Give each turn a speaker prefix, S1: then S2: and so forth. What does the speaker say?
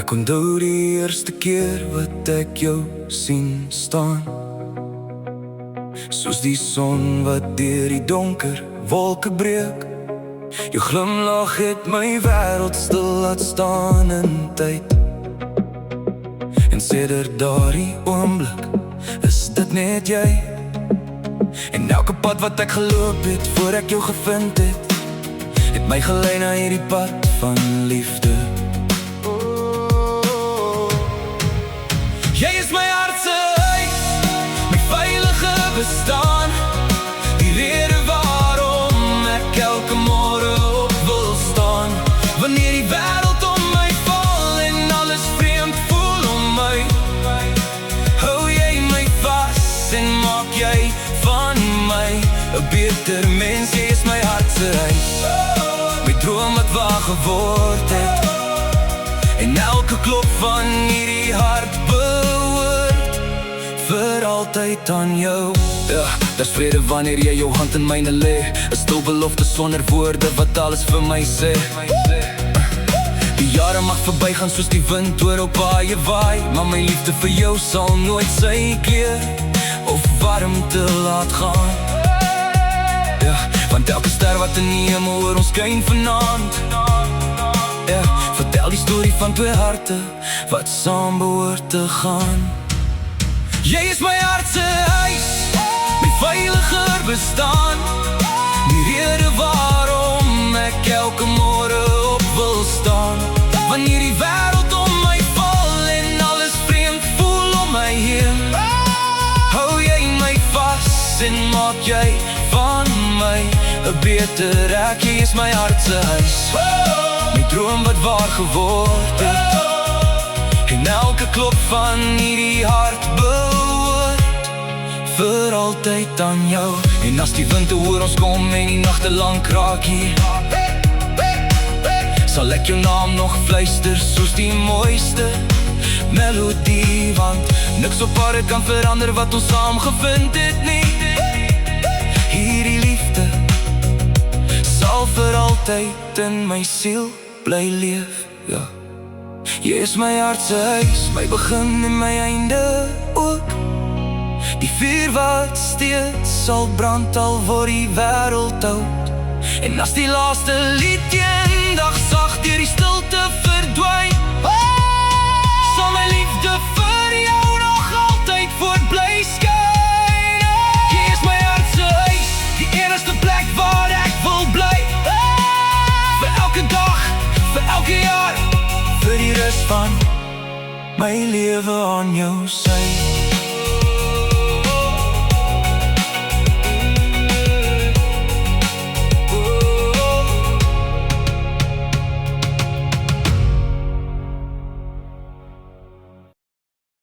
S1: Ek onthou die eerste keer wat ek jou sien staan, soos die son wat deur die donker wolke breek. Jou glimlach het my wêreld stil laat staan in tyd. En sedert daardie oomblik is dit net jy. En elke pad wat ek geloop het voor ek jou gevind het, het my gelei na hierdie pad van liefde. Jy is my hartse huis, my veilige bestaan, die rede waarom ek elke môre op wil staan. Wanneer die wêreld om my val en alles vreemd voel om my, hou jy my vas en maak jy van my 'n beter mens. Jy is my hartse huis, my droom wat waar geword het, en elke klop van hierdie hart behoort vir altyd aan jou. Ja, daar's vrede wanneer jy jou hand in myne lê, 'n stil belofte sonder woorde wat alles vir my sê. Die jare mag verbygaan soos die wind oor op paaie waai, maar my liefde vir jou sal nooit sy kleur of warmte laat gaan. Ja, want elke ster wat in die hemel oor ons skyn vanaand, ja, vertel die storie van twee harte wat saam behoort te gaan. Jy is my hartse huis, my veiliger bestaan, die rede waarom ek elke môre op wil staan. Wanneer die wêreld om my val en alles vreemd voel om my heen, hou jy my vas en maak jy van my 'n beter ek. Jy is my hartse huis, my droom wat waar geword het, en elke klop van hierdie hart behoort vir altyd aan jou. En as die wind oor ons kom en die nagte lank raak hier, sal ek jou naam nog fluister soos die mooiste melodie. Want niks op aarde kan verander wat ons saam gevind het nie. Hierdie liefde sal vir altyd in my siel bly leef, ja. Jy is my hartse huis, my begin en my einde ook, die vuur wat steeds sal brand al word die wêreld oud. En as die laaste lied eendag sag deur die stilte verdwyn, sal my liefde vir jou nog altyd voortbly skyn. Jy is my hartse huis, die enigste plek waar ek wil bly, vir elke dag, vir elke jaar, vir die rus van my lewe aan jou sy.